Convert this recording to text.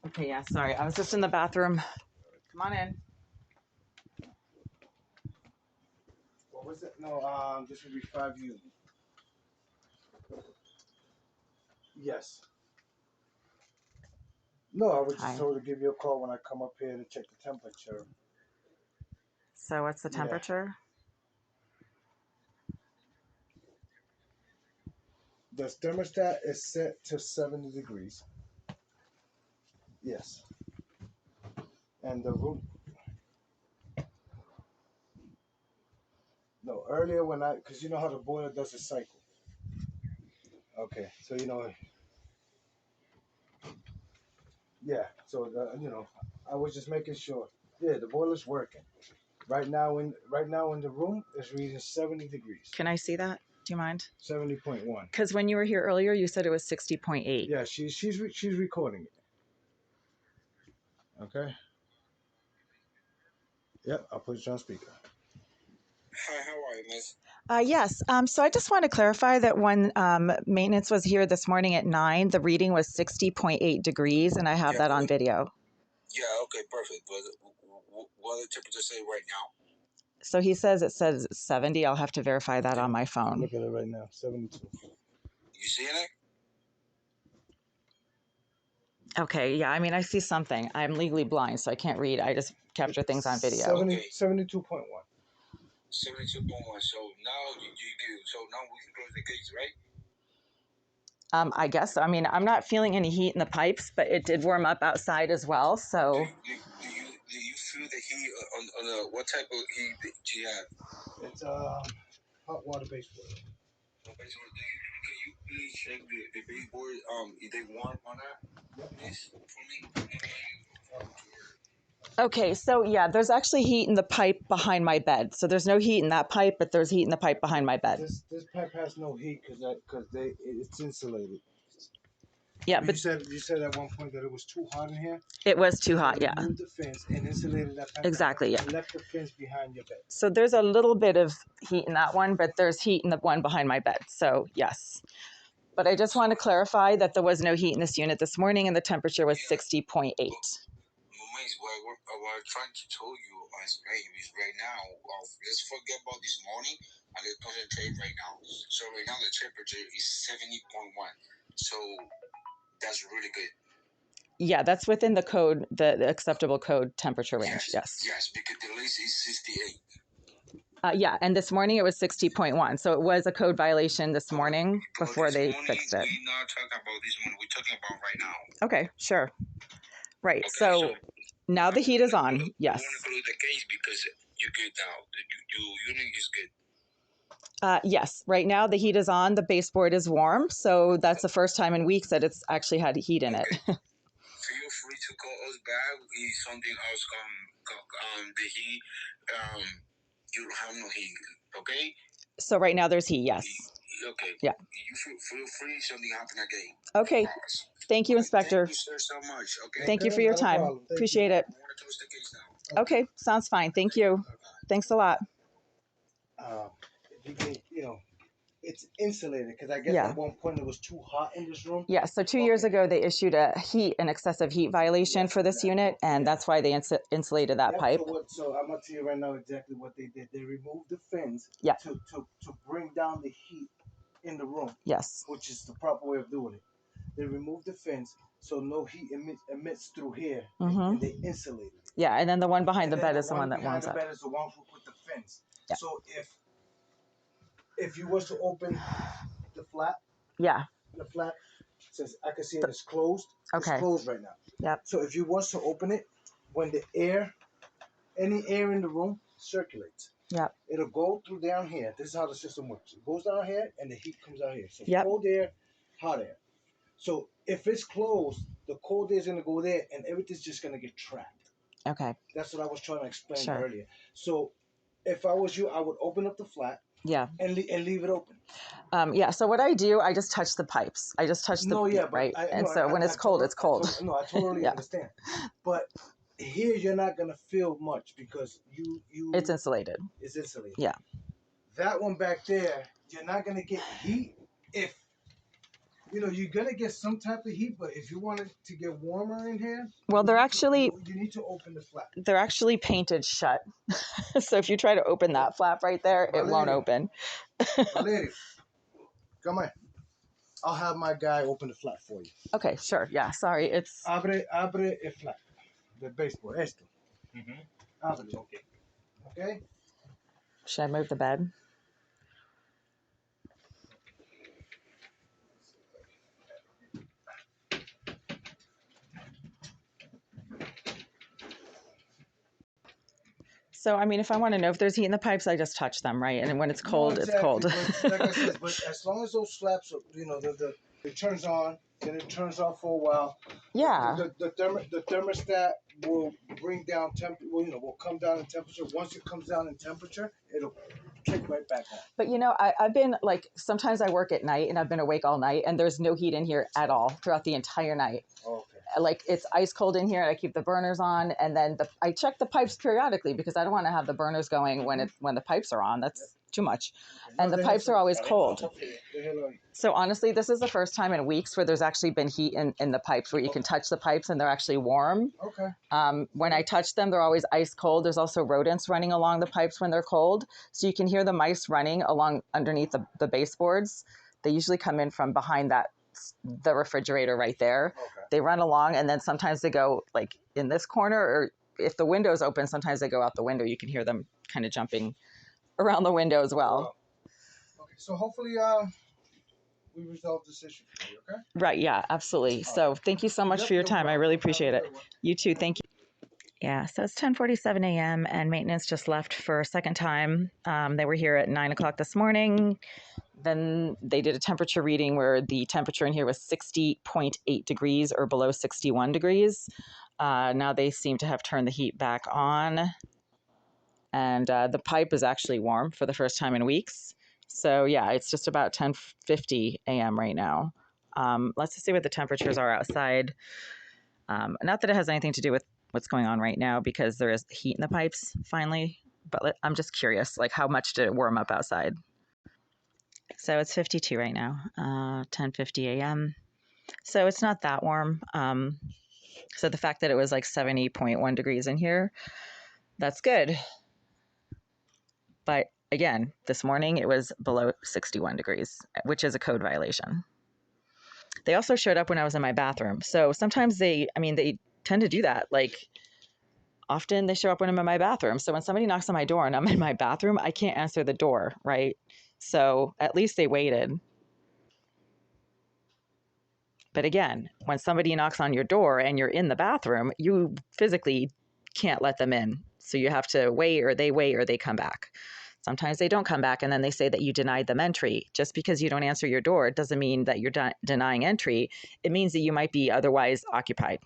Okay, yeah, sorry. I was just in the bathroom. Come on in. What was it? No, this would be 5U. Yes. No, I was just Hi. told to give you a call when I come up here to check the temperature. So what's the Yeah. temperature? The thermostat is set to 70 degrees. Yes. And the room. No, earlier when because you know how the boiler does a cycle. Okay, so yeah. So I was just making sure. Yeah, the boiler's working. Right now in the room is reading 70 degrees. Can I see that? Do you mind? 70.1. Because when you were here earlier, you said it was 60.8. Yeah, she's recording it. Okay. Yep, I'll put you on speaker. Hi, how are you, miss? Yes. So I just want to clarify that when maintenance was here this morning at 9, the reading was 60.8 degrees, and I have that on video. Yeah, okay, perfect. But what the temperature say right now? So he says it says 70. I'll have to verify that on my phone. Look at it right now, 72. You seeing it? Okay, yeah, I mean, I see something. I'm legally blind, so I can't read. I just capture things on video. 72.1. 72.1. So now you do. So now we can close the gates, right? I guess. I mean, I'm not feeling any heat in the pipes, but it did warm up outside as well. So Do you feel the heat on what type of heat do you have? It's hot water baseboard. Okay, so can you please check the baseboard if they warm or not? Please for me. okay, so yeah, there's actually heat in the pipe behind my bed. So there's no heat in that pipe, but there's heat in the pipe behind my bed. This pipe has no heat because it's insulated. Yeah, But but you said at one point that it was too hot in here. it was too hot. They Yeah, removed the fence and insulated that pipe. exactly. Yeah. And left the fence behind your bed. So there's a little bit of heat in that one, but there's heat in the one behind my bed. So yes. But I just want to clarify that there was no heat in this unit this morning and the temperature was 60.8. What I'm trying to tell you is right now, let's forget about this morning and let's concentrate right now. So right now the temperature is 70.1. So that's really good. Yeah, that's within the code, the acceptable code temperature range. Yes. Yes, because the least is 68. Yeah, and this morning it was 60.1. So it was a code violation this morning before they fixed it. We're not talking about this morning. We're talking about right now. Okay, sure. Right. Okay, so now the heat is on. Yes. I want to close the case because you're good now. Your unit is good. Yes, right now the heat is on. The baseboard is warm. So that's the first time in weeks that it's actually had heat in it. Feel free to call us back if something else the heat, you don't have no heat, okay? So right now there's heat, yes. Okay. Yeah. You feel free, something happen again. Okay. Thank you, Inspector. Thank you, sir, so much, okay? Thank you for your time. Appreciate it. I want to close the case now. Okay, sounds fine. Thank you. Thanks a lot. It's insulated because I guess at one point it was too hot in this room. Yeah, so 2 years ago they issued an excessive heat violation for this unit, and that's why they insulated that pipe. So I'm going to tell you right now exactly what they did. They removed the fins to bring down the heat in the room. Yes. Which is the proper way of doing it. They removed the fins so no heat emits through here, and they insulated it. Yeah, and then the one behind the bed is the one that warms up. The bed is the one who put the fins. Yeah. So if you was to open the flap, the flap says I can see it is closed. Okay. It's closed right now. Yep. So if you was to open it, when the any air in the room circulates. Yep. It'll go through down here. This is how the system works. It goes down here and the heat comes out here. So cold air, hot air. So if it's closed, the cold air is going to go there and everything's just going to get trapped. Okay. That's what I was trying to explain earlier. So if I was you, I would open up the flap. Yeah. And leave it open. Yeah. So what I do, I just touch the pipes. I just touch the right. When it's cold, it's cold. I totally understand. But here you're not gonna feel much because it's insulated. It's insulated. Yeah. That one back there, you're not gonna get heat if you know, you're gonna get some type of heat, but if you want it to get warmer in here, Well, they're actually you need to open the flap. they're actually painted shut. So if you try to open that flap right there, it won't open. Valeria, come on. I'll have my guy open the flap for you. Okay, sure. Yeah, sorry. It's Abre el flap. The baseboard. Esto. Abre. Okay. Okay. Should I move the bed? So, I mean, if I want to know if there's heat in the pipes, I just touch them, right? And when it's cold, it's cold. But like I said, but as long as those flaps, are, you know, it turns on, then it turns off for a while. Yeah. The thermostat will bring down will come down in temperature. Once it comes down in temperature, it'll kick right back on. But you know, I've been like, sometimes I work at night and I've been awake all night and there's no heat in here at all throughout the entire night. Okay. Like it's ice cold in here and I keep the burners on, and then I check the pipes periodically because I don't want to have the burners going when the pipes are on. That's too much. And the pipes are always cold. So honestly, this is the first time in weeks where there's actually been heat in the pipes, where you can touch the pipes and they're actually warm. Okay. When I touch them, they're always ice cold. There's also rodents running along the pipes when they're cold. So you can hear the mice running along underneath the baseboards. They usually come in from behind the refrigerator right there. Okay. They run along, and then sometimes they go like in this corner, or if the window's open, sometimes they go out the window. You can hear them kind of jumping around the window as well. Okay, so hopefully we resolve this issue for you, okay? Right, yeah, absolutely. So thank you so much for your time. I really appreciate it. You too, thank you. Yeah, so it's 10:47 a.m. and maintenance just left for a second time. They were here at 9 o'clock this morning. Then they did a temperature reading where the temperature in here was 60.8 degrees or below 61 degrees. Now they seem to have turned the heat back on. And the pipe is actually warm for the first time in weeks. So yeah, it's just about 10:50 a.m. right now. Let's just see what the temperatures are outside. Not that it has anything to do with what's going on right now, because there is heat in the pipes finally. But I'm just curious, like how much did it warm up outside? So it's 52 right now, 10:50 a.m. So it's not that warm. So the fact that it was like 70.1 degrees in here, that's good. But again, this morning it was below 61 degrees, which is a code violation. They also showed up when I was in my bathroom. So sometimes they tend to do that. Like often they show up when I'm in my bathroom. So when somebody knocks on my door and I'm in my bathroom, I can't answer the door, right? So at least they waited. But again, when somebody knocks on your door and you're in the bathroom, you physically can't let them in. So you have to wait, or they come back. Sometimes they don't come back, and then they say that you denied them entry. Just because you don't answer your door doesn't mean that you're denying entry. It means that you might be otherwise occupied.